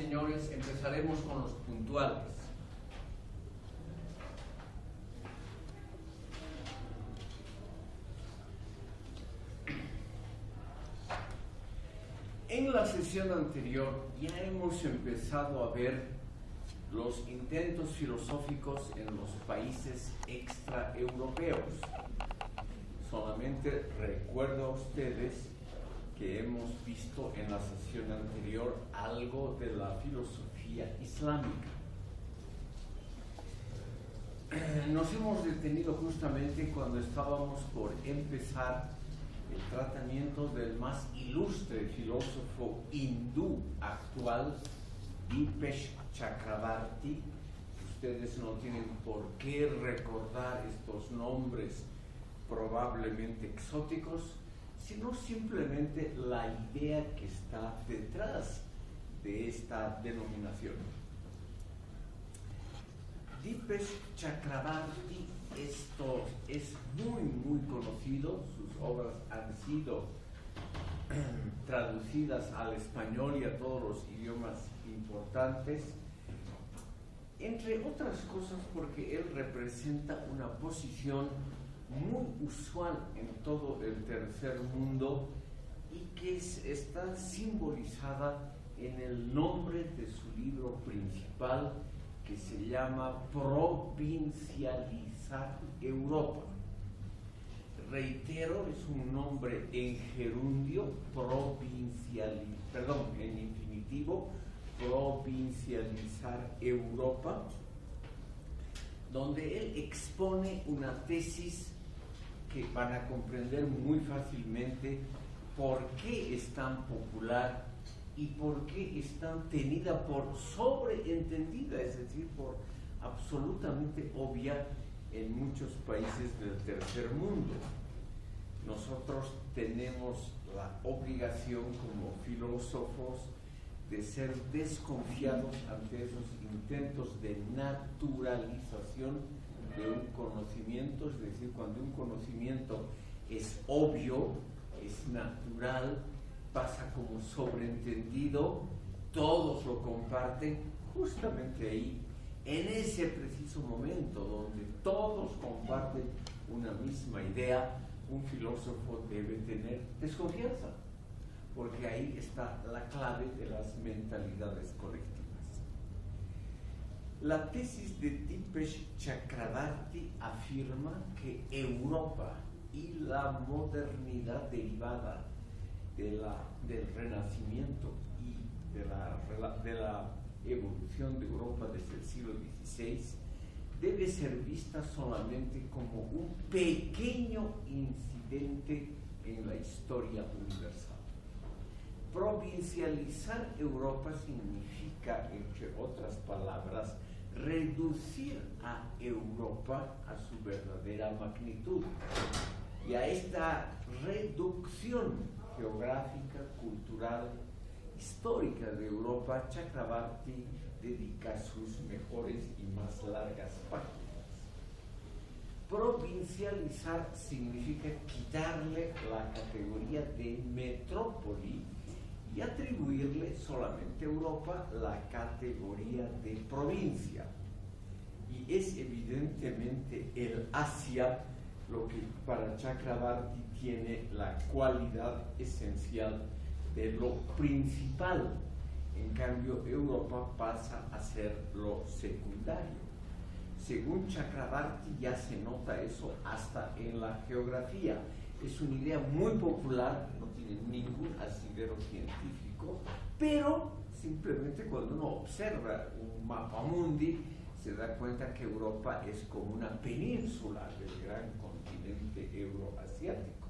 señores, empezaremos con los puntuales. En la sesión anterior ya hemos empezado a ver los intentos filosóficos en los países extraeuropeos. Solamente recuerdo a ustedes que hemos visto en la sesión anterior algo de la filosofía islámica. Nos hemos detenido justamente cuando estábamos por empezar el tratamiento del más ilustre filósofo hindú actual, Dipesh Chakrabarty. Ustedes no tienen por qué recordar estos nombres probablemente exóticos, sino simplemente la idea que está detrás de esta denominación. Dipesh Chakrabarty es muy conocido, sus obras han sido traducidas al español y a todos los idiomas importantes, entre otras cosas porque él representa una posición muy usual en todo el tercer mundo y que está simbolizada en el nombre de su libro principal, que se llama Provincializar Europa. Reitero, es un nombre en gerundio, en infinitivo, Provincializar Europa, donde él expone una tesis que van a comprender muy fácilmente por qué es tan popular y por qué es tan tenida por sobreentendida, es decir, por absolutamente obvia en muchos países del tercer mundo. Nosotros tenemos la obligación como filósofos de ser desconfiados ante esos intentos de naturalización de un conocimiento, es decir, cuando un conocimiento es obvio, es natural, pasa como sobreentendido, todos lo comparten, justamente ahí, en ese preciso momento donde todos comparten una misma idea, un filósofo debe tener desconfianza, porque ahí está la clave de las mentalidades colectivas. La tesis de Dipesh Chakrabarty afirma que Europa y la modernidad derivada del Renacimiento y de la evolución de Europa desde el siglo XVI debe ser vista solamente como un pequeño incidente en la historia universal. Provincializar Europa significa, entre otras palabras, reducir a Europa a su verdadera magnitud. Y a esta reducción geográfica, cultural, histórica de Europa, Chakrabarty dedica sus mejores y más largas páginas. Provincializar significa quitarle la categoría de metrópoli y atribuirle solamente a Europa la categoría de provincia. Y es evidentemente el Asia lo que para Chakrabarty tiene la cualidad esencial de lo principal. En cambio, Europa pasa a ser lo secundario. Según Chakrabarty ya se nota eso hasta en la geografía. Es una idea muy popular, no tiene ningún asidero científico, pero simplemente cuando uno observa un mapa mundi se da cuenta que Europa es como una península del gran continente euroasiático.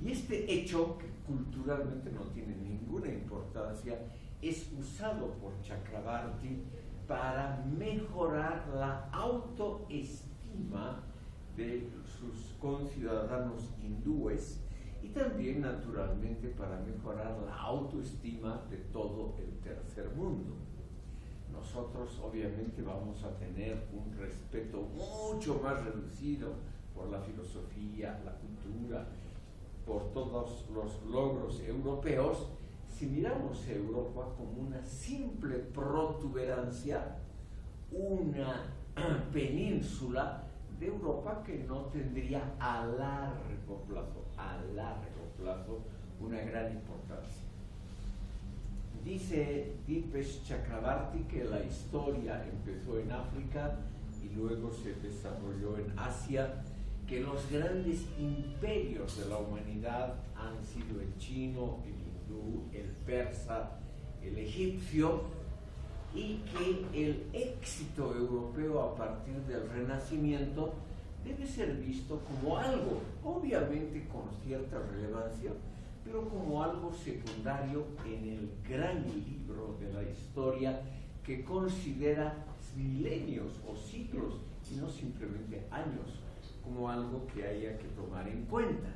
Y este hecho, que culturalmente no tiene ninguna importancia, es usado por Chakrabarty para mejorar la autoestima de sus conciudadanos hindúes y también, naturalmente, para mejorar la autoestima de todo el tercer mundo. Nosotros obviamente vamos a tener un respeto mucho más reducido por la filosofía, la cultura, por todos los logros europeos, si miramos a Europa como una simple protuberancia, una península de Europa que no tendría a largo plazo, una gran importancia. Dice Dipesh Chakrabarty que la historia empezó en África y luego se desarrolló en Asia, que los grandes imperios de la humanidad han sido el chino, el hindú, el persa, el egipcio, y que el éxito europeo a partir del Renacimiento debe ser visto como algo, obviamente con cierta relevancia, pero como algo secundario en el gran libro de la historia que considera milenios o siglos y no simplemente años como algo que haya que tomar en cuenta.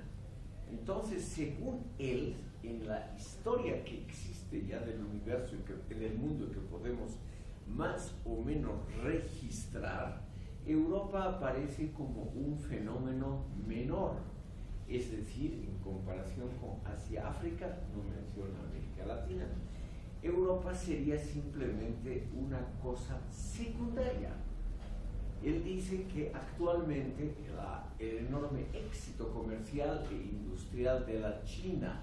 Entonces, según él, en la historia que existe ya del universo y en el mundo que podemos más o menos registrar, Europa aparece como un fenómeno menor, es decir, en comparación con Asia-África, no menciona América Latina, Europa sería simplemente una cosa secundaria. Él dice que actualmente el enorme éxito comercial e industrial de la China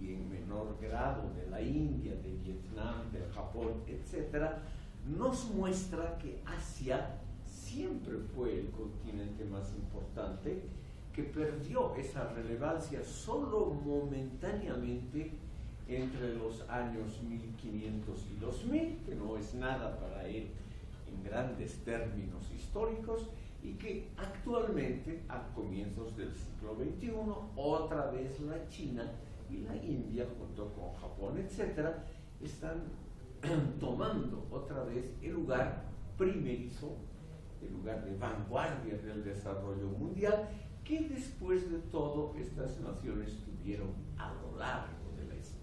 y en menor grado de la India, de Vietnam, del Japón, etc., nos muestra que Asia siempre fue el continente más importante, que perdió esa relevancia solo momentáneamente entre los años 1500 y 2000, que no es nada para él en grandes términos históricos, y que actualmente, a comienzos del siglo XXI, otra vez la China y la India, junto con Japón, etc., están tomando otra vez el lugar primerizo, el lugar de vanguardia del desarrollo mundial, que después de todo estas naciones tuvieron a lo largo de la historia.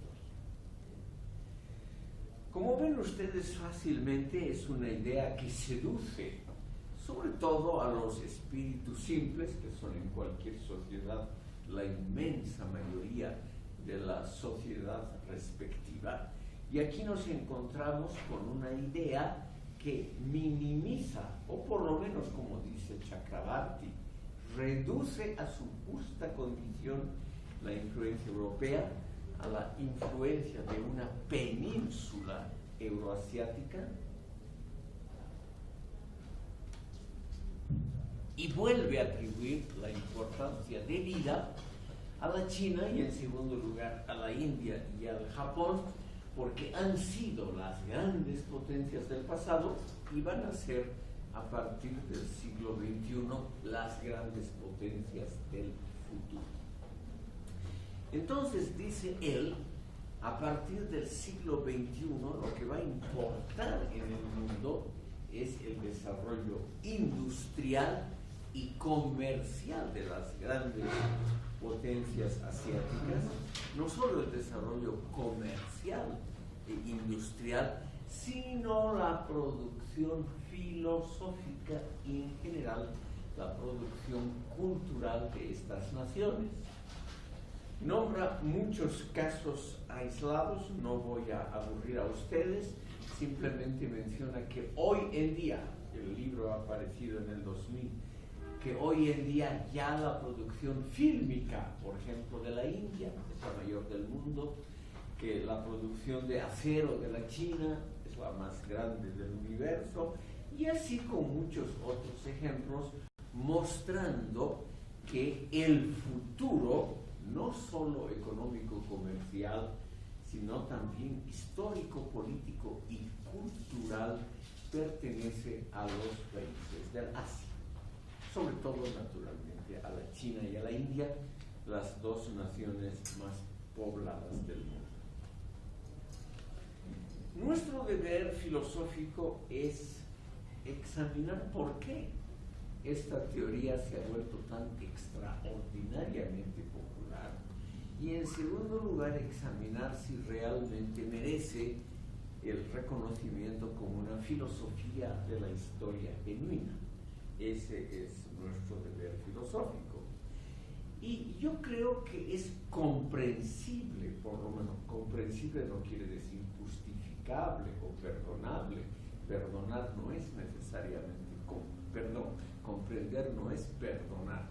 Como ven ustedes fácilmente, es una idea que seduce sobre todo a los espíritus simples, que son en cualquier sociedad la inmensa mayoría de la sociedad respectiva. Y aquí nos encontramos con una idea que minimiza, o por lo menos como dice Chakrabarty, reduce a su justa condición la influencia europea, a la influencia de una península euroasiática, y vuelve a atribuir la importancia debida a la China y en segundo lugar a la India y al Japón, porque han sido las grandes potencias del pasado y van a ser a partir del siglo XXI las grandes potencias del futuro. Entonces, dice él, a partir del siglo XXI lo que va a importar en el mundo es el desarrollo industrial y comercial de las grandes potencias asiáticas, no solo el desarrollo comercial e industrial, sino la producción filosófica y en general la producción cultural de estas naciones. Nombra muchos casos aislados, no voy a aburrir a ustedes, simplemente menciona que hoy en día, el libro ha aparecido en el 2000, que hoy en día ya la producción fílmica, por ejemplo, de la India, es la mayor del mundo, que la producción de acero de la China es la más grande del universo, y así con muchos otros ejemplos, mostrando que el futuro, no solo económico, comercial, sino también histórico, político y cultural, pertenece a los países del Asia, sobre todo naturalmente a la China y a la India, las dos naciones más pobladas del mundo. Nuestro deber filosófico es examinar por qué esta teoría se ha vuelto tan extraordinariamente popular y, en segundo lugar, examinar si realmente merece el reconocimiento como una filosofía de la historia genuina. Ese es nuestro deber filosófico. Y yo creo que es comprensible, por lo menos comprensible no quiere decir justificable o perdonable. Perdonar no es necesariamente, comprender no es perdonar.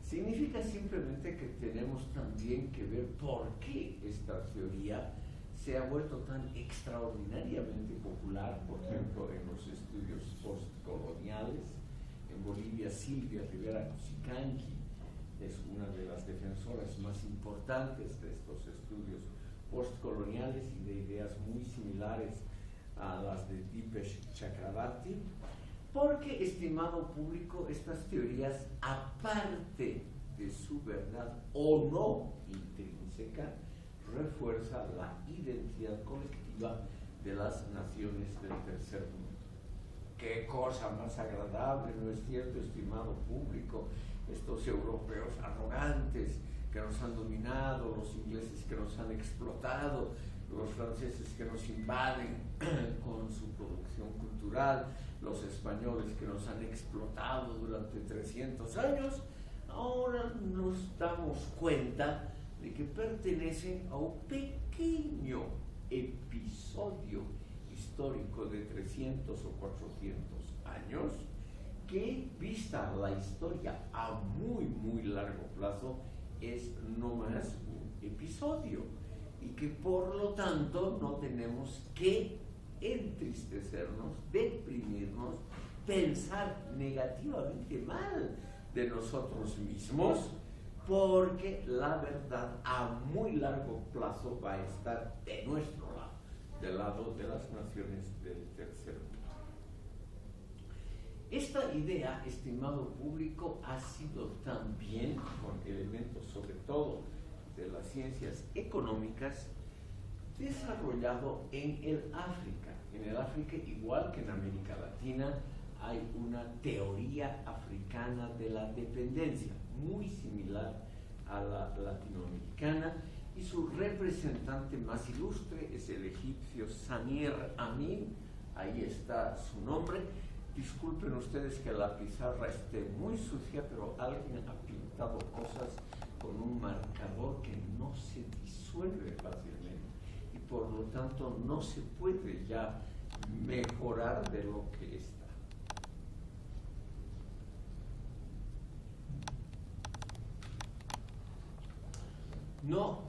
Significa simplemente que tenemos también que ver por qué esta teoría se ha vuelto tan extraordinariamente popular, por ejemplo, en los estudios postcoloniales. En Bolivia, Silvia Rivera Cusicanqui es una de las defensoras más importantes de estos estudios postcoloniales y de ideas muy similares a las de Dipesh Chakrabarty, porque, estimado público, estas teorías, aparte de su verdad o no intrínseca, refuerza la identidad colectiva de las naciones del tercer mundo. Qué cosa más agradable, ¿no es cierto, estimado público? Estos europeos arrogantes que nos han dominado, los ingleses que nos han explotado, los franceses que nos invaden con su producción cultural, los españoles que nos han explotado durante 300 años, ahora nos damos cuenta de que pertenecen a un pequeño episodio histórico de 300 o 400 años que, vista la historia a muy, muy largo plazo, es no más un episodio y que por lo tanto no tenemos que entristecernos, deprimirnos, pensar negativamente mal de nosotros mismos, porque la verdad a muy largo plazo va a estar de nuestro lado, del lado de las naciones del tercer mundo. Esta idea, estimado público, ha sido también, con elementos sobre todo de las ciencias económicas, desarrollado en el África. En el África, igual que en América Latina, hay una teoría africana de la dependencia, muy similar a la latinoamericana, y su representante más ilustre es el egipcio Samir Amin. Ahí está su nombre. Disculpen ustedes que la pizarra esté muy sucia, pero alguien ha pintado cosas con un marcador que no se disuelve fácilmente y por lo tanto no se puede ya mejorar de lo que está. No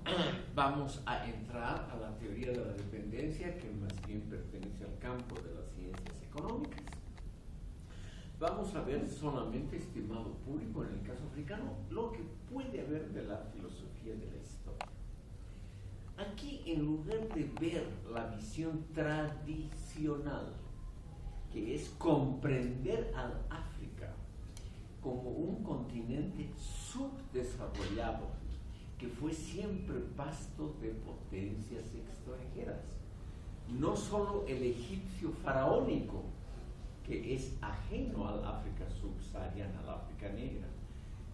vamos a entrar a la teoría de la dependencia, que más bien pertenece al campo de las ciencias económicas. Vamos a ver solamente, estimado público, en el caso africano, lo que puede haber de la filosofía de la historia. Aquí, en lugar de ver la visión tradicional, que es comprender al África como un continente subdesarrollado, que fue siempre pasto de potencias extranjeras, no solo el egipcio faraónico, que es ajeno al África subsahariana, al África negra,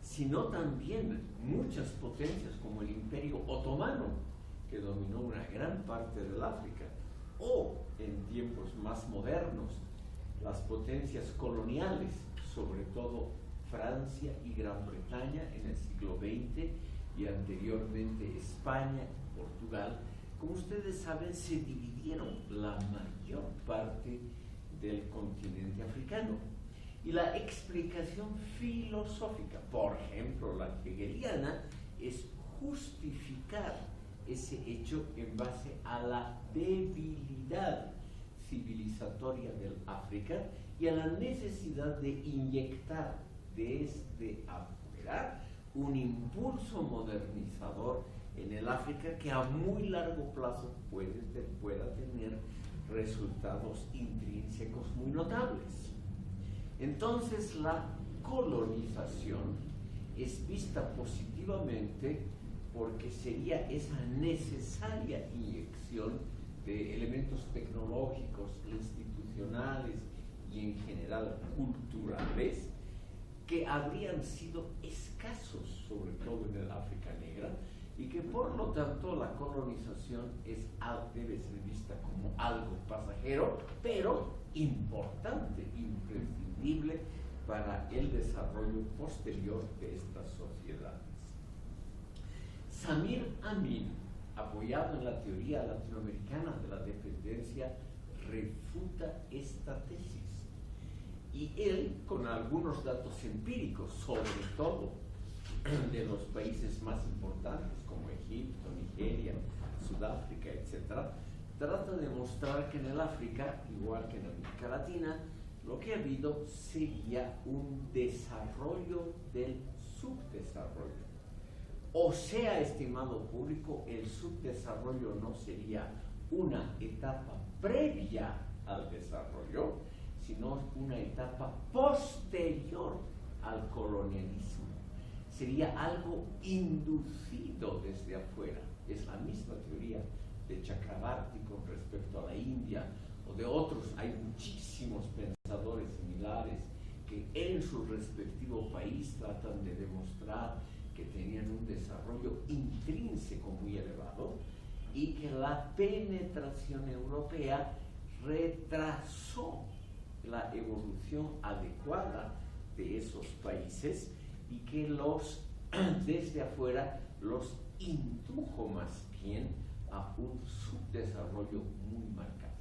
sino también muchas potencias como el Imperio Otomano, que dominó una gran parte del África, o en tiempos más modernos, las potencias coloniales, sobre todo Francia y Gran Bretaña en el siglo XX y anteriormente España, Portugal. Como ustedes saben, se dividieron la mayor parte del continente africano. Y la explicación filosófica, por ejemplo, la hegeliana, es justificar ese hecho en base a la debilidad civilizatoria del África y a la necesidad de inyectar desde afuera un impulso modernizador en el África que a muy largo plazo pueda tener resultados intrínsecos muy notables. Entonces, la colonización es vista positivamente porque sería esa necesaria inyección de elementos tecnológicos, institucionales y en general culturales que habrían sido escasos, sobre todo en el África negra, y que por lo tanto la colonización debe ser vista como algo pasajero, pero importante, imprescindible para el desarrollo posterior de estas sociedades. Samir Amin, apoyado en la teoría latinoamericana de la dependencia, refuta esta tesis. Y él, con algunos datos empíricos, sobre todo de los países más importantes como Egipto, Nigeria, Sudáfrica, etc., trata de mostrar que en el África, igual que en América Latina, lo que ha habido sería un desarrollo del subdesarrollo. O sea, estimado público, el subdesarrollo no sería una etapa previa al desarrollo, sino una etapa posterior al colonialismo. Sería algo inducido desde afuera. Es la misma teoría de Chakrabarty con respecto a la India o de otros. Hay muchísimos pensadores similares que en su respectivo país tratan de demostrar que tenían un desarrollo intrínseco muy elevado y que la penetración europea retrasó la evolución adecuada de esos países y que desde afuera los indujo más bien a un subdesarrollo muy marcado.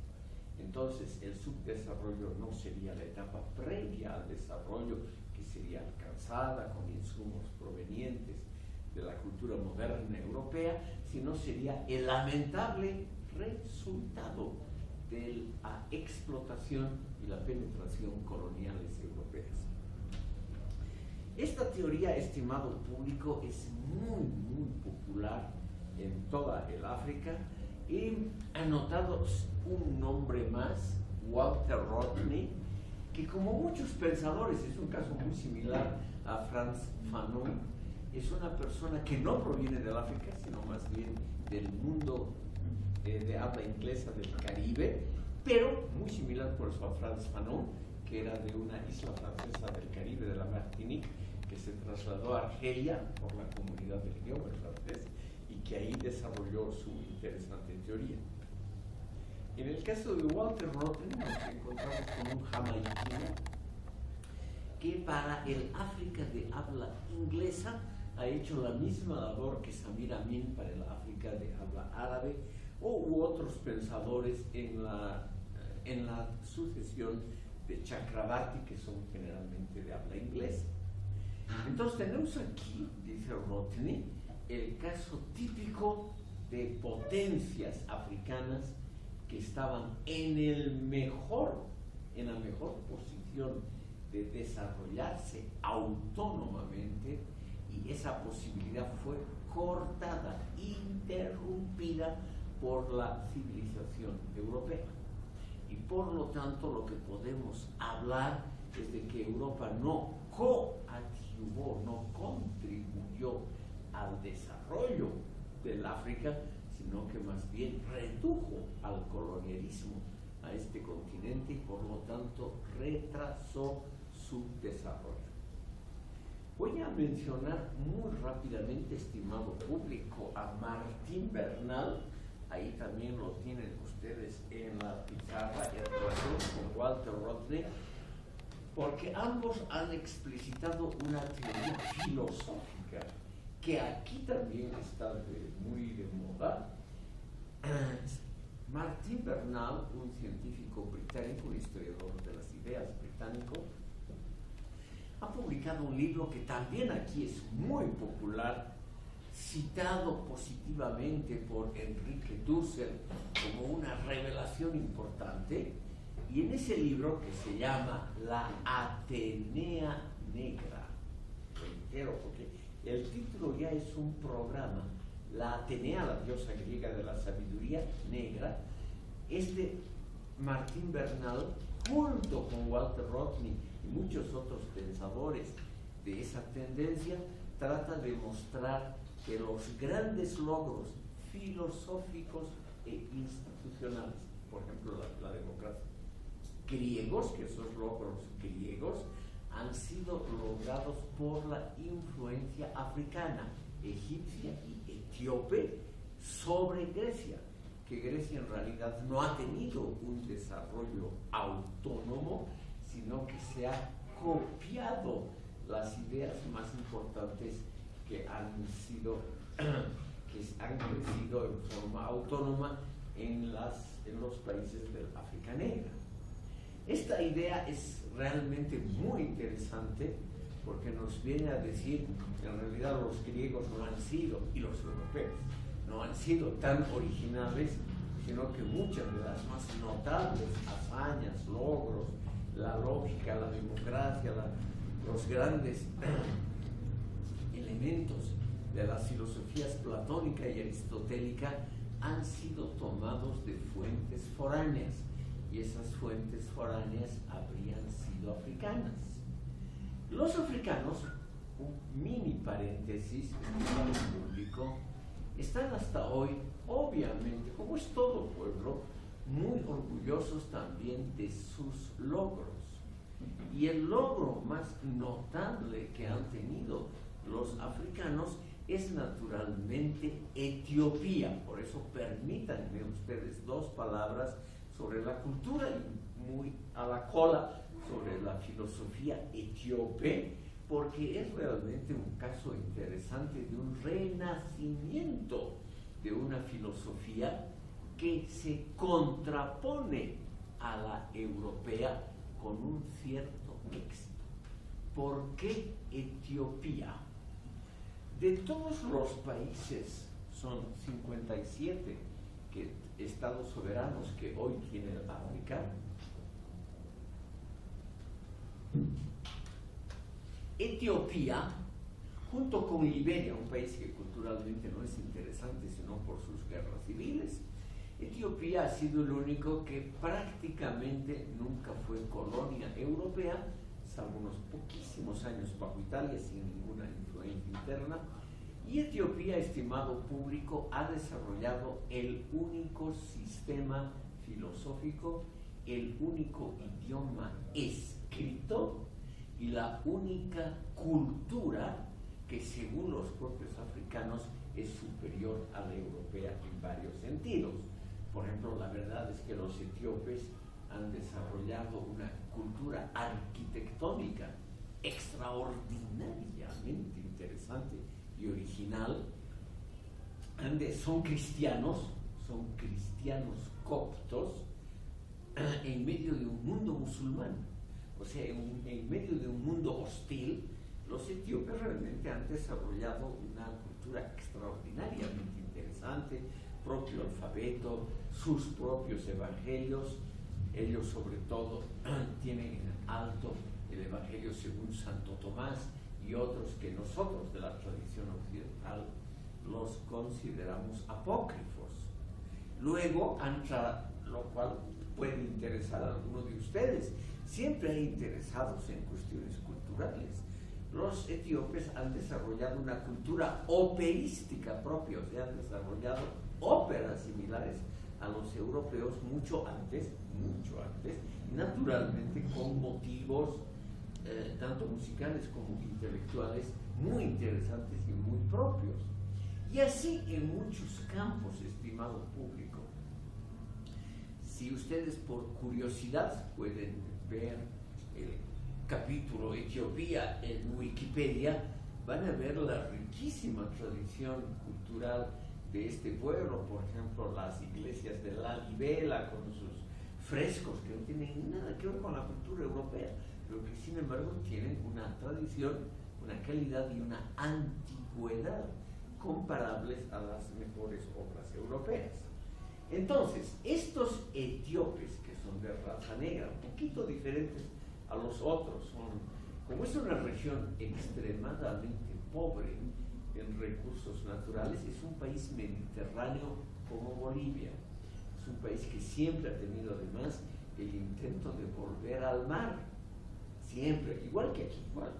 Entonces, el subdesarrollo no sería la etapa previa al desarrollo, que sería alcanzada con insumos provenientes de la cultura moderna europea, sino sería el lamentable resultado de la explotación y la penetración coloniales europeas. Esta teoría, estimado público, es muy, muy popular en toda el África. He anotado un nombre más, Walter Rodney, que como muchos pensadores, es un caso muy similar a Frantz Fanon, es una persona que no proviene del África, sino más bien del mundo de habla inglesa del Caribe, pero muy similar por eso a Frantz Fanon, que era de una isla francesa del Caribe, de la Martinique, que se trasladó a Argelia por la comunidad del idioma francés y que ahí desarrolló su interesante teoría. En el caso de Walter Rodney nos encontramos con un jamaiquino que para el África de habla inglesa ha hecho la misma labor que Samir Amin para el África de habla árabe u otros pensadores en la sucesión de Chakrabarty, que son generalmente de habla inglesa. Entonces tenemos aquí, dice Rodney, el caso típico de potencias africanas que estaban en la mejor posición de desarrollarse autónomamente, y esa posibilidad fue cortada, interrumpida por la civilización europea. Y por lo tanto lo que podemos hablar es de que Europa no coadyuvó, no contribuyó al desarrollo del África, sino que más bien redujo al colonialismo a este continente y por lo tanto retrasó su desarrollo. Voy a mencionar muy rápidamente, estimado público, a Martín Bernal. Ahí también lo tienen ustedes en la pizarra en relación con Walter Rodney, porque ambos han explicitado una teoría filosófica que aquí también está muy de moda. Martín Bernal, un científico británico, un historiador de las ideas británico, ha publicado un libro que también aquí es muy popular, citado positivamente por Enrique Dussel como una revelación importante, y en ese libro, que se llama La Atenea Negra, reitero, porque el título ya es un programa, La Atenea, la diosa griega de la sabiduría negra, Martín Bernal, junto con Walter Rodney y muchos otros pensadores de esa tendencia, trata de mostrar que los grandes logros filosóficos e institucionales, por ejemplo la democracia, griegos, que esos logros griegos han sido logrados por la influencia africana, egipcia y etíope sobre Grecia, que Grecia en realidad no ha tenido un desarrollo autónomo, sino que se ha copiado las ideas más importantes que han sido que han crecido en forma autónoma en los países del África Negra. Esta idea es realmente muy interesante porque nos viene a decir que en realidad los griegos no han sido, y los europeos, no han sido tan originales, sino que muchas de las más notables hazañas, logros, la lógica, la democracia, los grandes elementos de las filosofías platónica y aristotélica han sido tomados de fuentes foráneas, y esas fuentes foráneas habrían sido africanas. Los africanos, un mini paréntesis, estimado público, están hasta hoy, obviamente, como es todo pueblo, muy orgullosos también de sus logros. Y el logro más notable que han tenido los africanos es naturalmente Etiopía. Por eso permítanme ustedes dos palabras sobre la cultura y muy a la cola sobre la filosofía etíope, porque es realmente un caso interesante de un renacimiento de una filosofía que se contrapone a la europea con un cierto éxito. ¿Por qué Etiopía? De todos los países, son 57 estados soberanos que hoy tiene África, Etiopía, junto con Liberia, un país que culturalmente no es interesante sino por sus guerras civiles, Etiopía ha sido el único que prácticamente nunca fue colonia europea, salvo unos poquísimos años bajo Italia sin ninguna influencia interna. Y Etiopía, estimado público, ha desarrollado el único sistema filosófico, el único idioma escrito y la única cultura que, según los propios africanos, es superior a la europea en varios sentidos. Por ejemplo, la verdad es que los etíopes han desarrollado una cultura arquitectónica extraordinariamente interesante y original. Son cristianos coptos en medio de un mundo musulmán. O sea, en medio de un mundo hostil, los etíopes realmente han desarrollado una cultura extraordinariamente interesante, propio alfabeto, sus propios evangelios. Ellos sobre todo tienen en alto el evangelio según Santo Tomás y otros que nosotros de la tradición occidental los consideramos apócrifos. Luego, lo cual puede interesar a alguno de ustedes, siempre hay interesados en cuestiones culturales. Los etíopes han desarrollado una cultura operística propia, o sea, han desarrollado óperas similares a los europeos mucho antes, y naturalmente con motivos tanto musicales como intelectuales muy interesantes y muy propios. Y así en muchos campos, estimado público. Si ustedes por curiosidad pueden ver el capítulo Etiopía en Wikipedia, van a ver la riquísima tradición cultural de este pueblo. Por ejemplo, las iglesias de Lalibela con sus frescos que no tienen nada que ver con la cultura europea, pero que sin embargo tienen una tradición, una calidad y una antigüedad comparables a las mejores obras europeas. Entonces, estos etíopes, que son de raza negra, un poquito diferentes a los otros, como es una región extremadamente pobre en recursos naturales, es un país mediterráneo como Bolivia. Es un país que siempre ha tenido además el intento de volver al mar, siempre, igual que aquí, igual.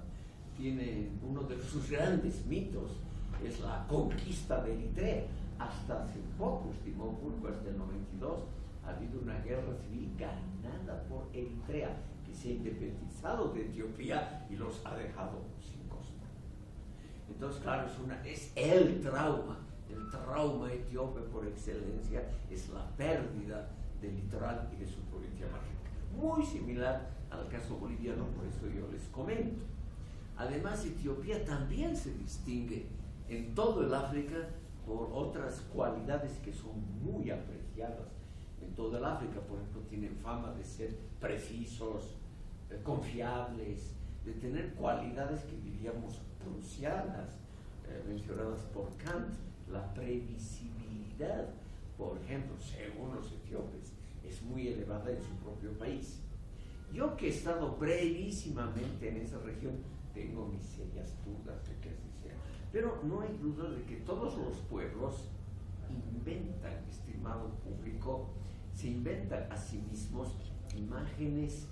Tiene uno de sus grandes mitos, es la conquista de Eritrea. Hasta hace poco, estimó Pulpo, hasta el 92, ha habido una guerra civil ganada por Eritrea, que se ha independizado de Etiopía y los ha dejado sin costa. Entonces, claro, es el trauma etíope por excelencia, es la pérdida del litoral y de su provincia más rica. Muy similar al caso boliviano, por eso yo les comento. Además, Etiopía también se distingue en todo el África por otras cualidades que son muy apreciadas en toda el África. Por ejemplo, tienen fama de ser precisos, confiables, de tener cualidades que diríamos prusianas, mencionadas por Kant, la previsibilidad, por ejemplo, según los etíopes, es muy elevada en su propio país. Yo, que he estado brevísimamente en esa región, tengo mis serias dudas de que así sea, pero no hay duda de que todos los pueblos inventan, estimado público, se inventan a sí mismos imágenes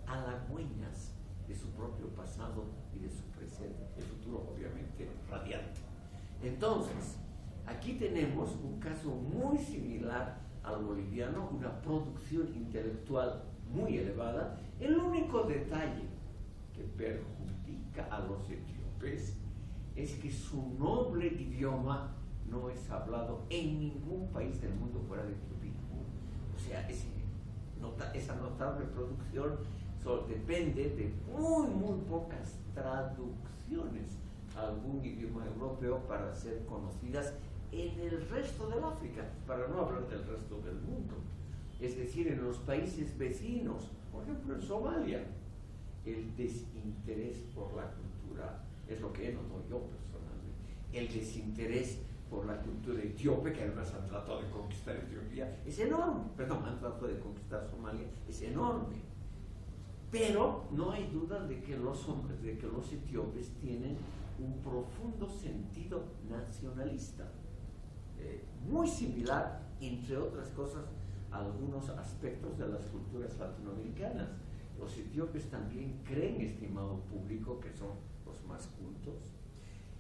halagüeñas de su propio pasado y de su presente, el futuro obviamente radiante. Entonces, aquí tenemos un caso muy similar al boliviano, una producción intelectual muy elevada. El único detalle que perjudica a los etíopes es que su noble idioma no es hablado en ningún país del mundo fuera de Etiopía. O sea, esa notable producción depende de muy pocas traducciones a algún idioma europeo para ser conocidas en el resto del África, para no hablar del resto del mundo. Es decir, en los países vecinos, por ejemplo en Somalia, el desinterés por la cultura, es lo que he notado yo personalmente, el desinterés por la cultura etíope, que además han tratado de conquistar Etiopía, es enorme. Han tratado de conquistar Somalia, es enorme. Pero no hay duda de que los etíopes tienen un profundo sentido nacionalista, muy similar, entre otras cosas, a algunos aspectos de las culturas latinoamericanas. Los etíopes también creen, estimado público, que son los más cultos,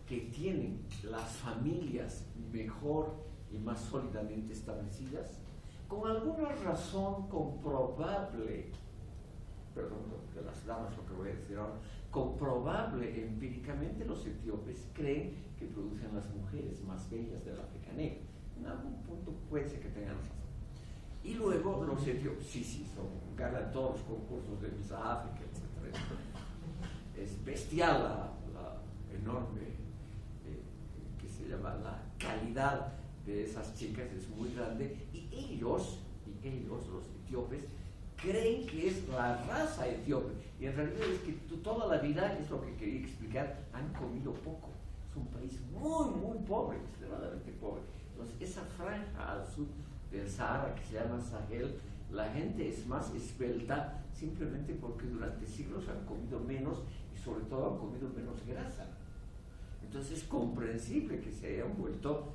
que tienen las familias mejor y más sólidamente establecidas, con alguna razón comprobable, perdón, de las damas lo que voy a decir ahora, comprobable empíricamente. Los etíopes creen que producen las mujeres más bellas del África Negra. En algún punto puede ser que tengan razón. Y luego los etíopes, ganan todos los concursos de Miss África, etc. Es bestial la enorme, que se llama la calidad de esas chicas, es muy grande, y ellos, los etíopes, creen que es la raza etíope, y en realidad es que toda la vida, es lo que quería explicar, han comido poco. Es un país muy pobre, extremadamente pobre. Entonces, esa franja al sur del Sahara, que se llama Sahel, la gente es más esbelta simplemente porque durante siglos han comido menos y sobre todo han comido menos grasa. Entonces es comprensible que se hayan vuelto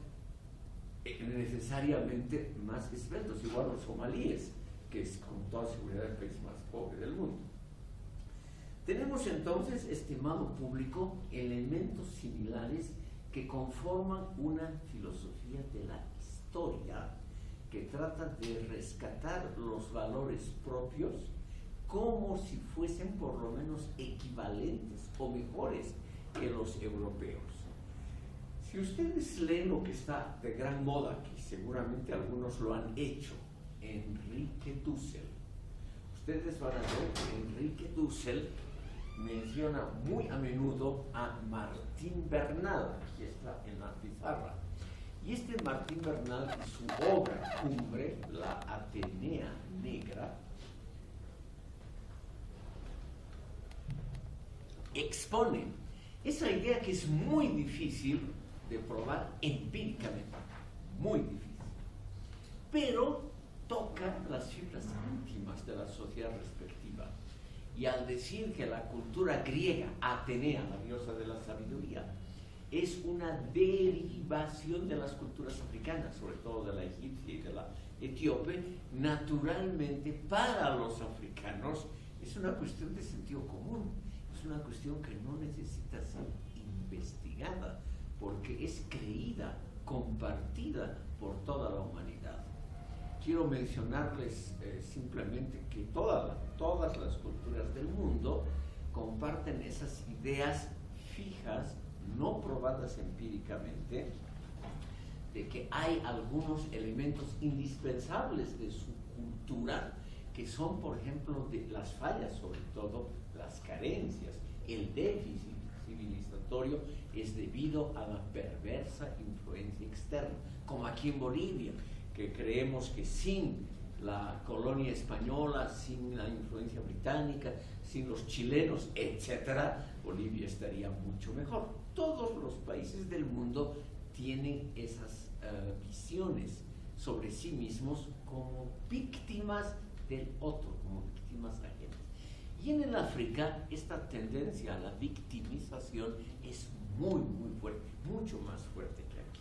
necesariamente más esbeltos, igual los somalíes, que es con toda seguridad el país más pobre del mundo. Tenemos entonces, estimado público, elementos similares que conforman una filosofía de la historia que trata de rescatar los valores propios como si fuesen por lo menos equivalentes o mejores que los europeos. Si ustedes leen lo que está de gran moda, que seguramente algunos lo han hecho, Enrique Dussel, ustedes van a ver que Enrique Dussel menciona muy a menudo a Martín Bernal, que está en la pizarra. Y este Martín Bernal, en su obra cumbre, La Atenea Negra, expone esa idea que es muy difícil de probar empíricamente, muy difícil, pero toca las fibras íntimas de la sociedad respectiva. Y al decir que la cultura griega, Atenea, la diosa de la sabiduría, es una derivación de las culturas africanas, sobre todo de la egipcia y de la etíope, naturalmente para los africanos es una cuestión de sentido común, es una cuestión que no necesita ser investigada, porque es creída, compartida por toda la humanidad. Quiero mencionarles simplemente que todas las culturas del mundo comparten esas ideas fijas, no probadas empíricamente, de que hay algunos elementos indispensables de su cultura que son, por ejemplo, de las fallas, sobre todo las carencias, el déficit migratorio es debido a la perversa influencia externa, como aquí en Bolivia, que creemos que sin la colonia española, sin la influencia británica, sin los chilenos, etcétera, Bolivia estaría mucho mejor. Todos los países del mundo tienen esas visiones sobre sí mismos como víctimas del otro, como víctimas ajenas. Y en el África esta tendencia a la victimización es muy, muy fuerte, mucho más fuerte que aquí.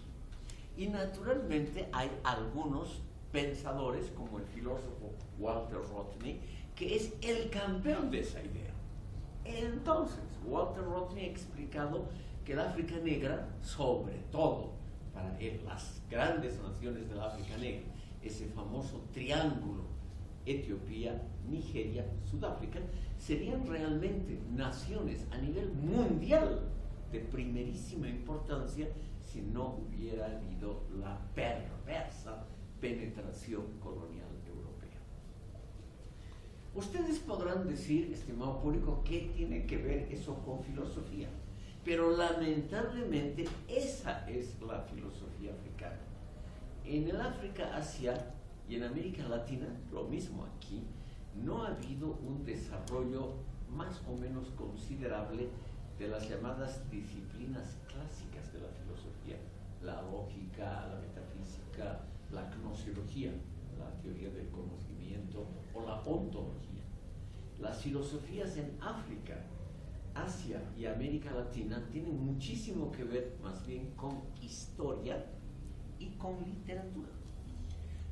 Y naturalmente hay algunos pensadores, como el filósofo Walter Rodney, que es el campeón de esa idea. Entonces, Walter Rodney ha explicado que el África negra, sobre todo para él, las grandes naciones del África negra, ese famoso triángulo Etiopía, Nigeria, Sudáfrica, serían realmente naciones a nivel mundial de primerísima importancia si no hubiera habido la perversa penetración colonial europea. Ustedes podrán decir, estimado público, ¿qué tiene que ver eso con filosofía? Pero lamentablemente esa es la filosofía africana. En el África, Asia y en América Latina, lo mismo aquí, no ha habido un desarrollo más o menos considerable de las llamadas disciplinas clásicas de la filosofía, la lógica, la metafísica, la gnoseología, la teoría del conocimiento o la ontología. Las filosofías en África, Asia y América Latina tienen muchísimo que ver más bien con historia y con literatura.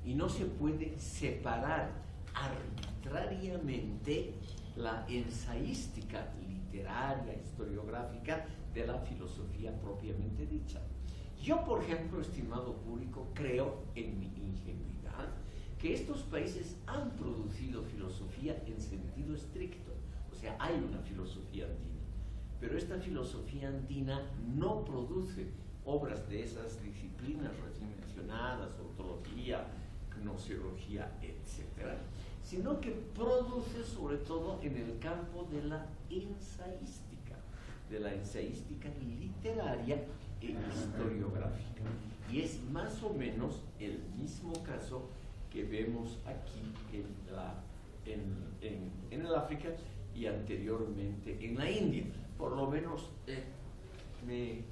Y no se puede separar arbitrariamente la ensayística literaria, historiográfica, de la filosofía propiamente dicha. Yo, por ejemplo, estimado público, creo en mi ingenuidad que estos países han producido filosofía en sentido estricto. O sea, hay una filosofía andina, pero esta filosofía andina no produce obras de esas disciplinas recién mencionadas, ontología, gnoseología, etc., sino que produce sobre todo en el campo de la ensayística literaria e historiográfica. Y es más o menos el mismo caso que vemos aquí en el África y anteriormente en la India. Por lo menos me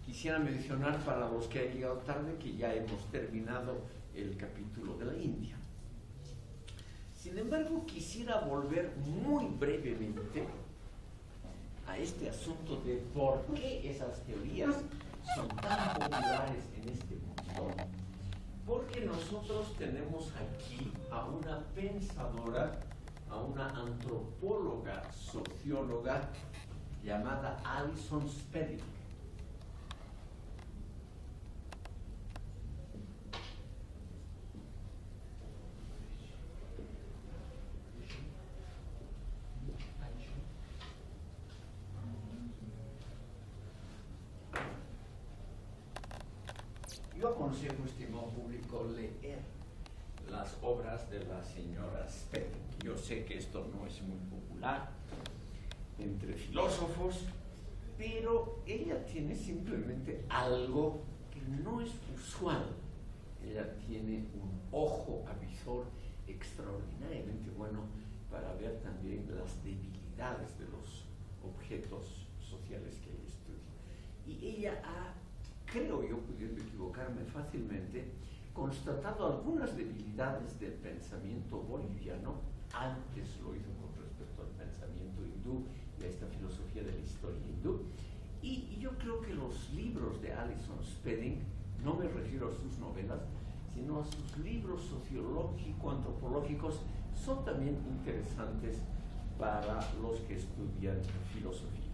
quisiera mencionar para los que han llegado tarde que ya hemos terminado el capítulo de la India. Sin embargo, quisiera volver muy brevemente a este asunto de por qué esas teorías son tan populares en este mundo. Porque nosotros tenemos aquí a una pensadora, a una antropóloga, socióloga llamada Alison Spedding. Yo aconsejo, estimado público, leer las obras de la señora Spedding. Yo sé que esto no es muy popular entre filósofos, pero ella tiene simplemente algo que no es usual. Ella tiene un ojo avizor extraordinariamente bueno para ver también las debilidades de los objetos sociales que ella estudia. Y ella ha, creo yo, pudiendo equivocarme fácilmente, constatado algunas debilidades del pensamiento boliviano. Antes lo hizo con respecto al pensamiento hindú y a esta filosofía de la historia hindú. Y yo creo que los libros de Alison Spedding, no me refiero a sus novelas, sino a sus libros sociológico-antropológicos, son también interesantes para los que estudian filosofía.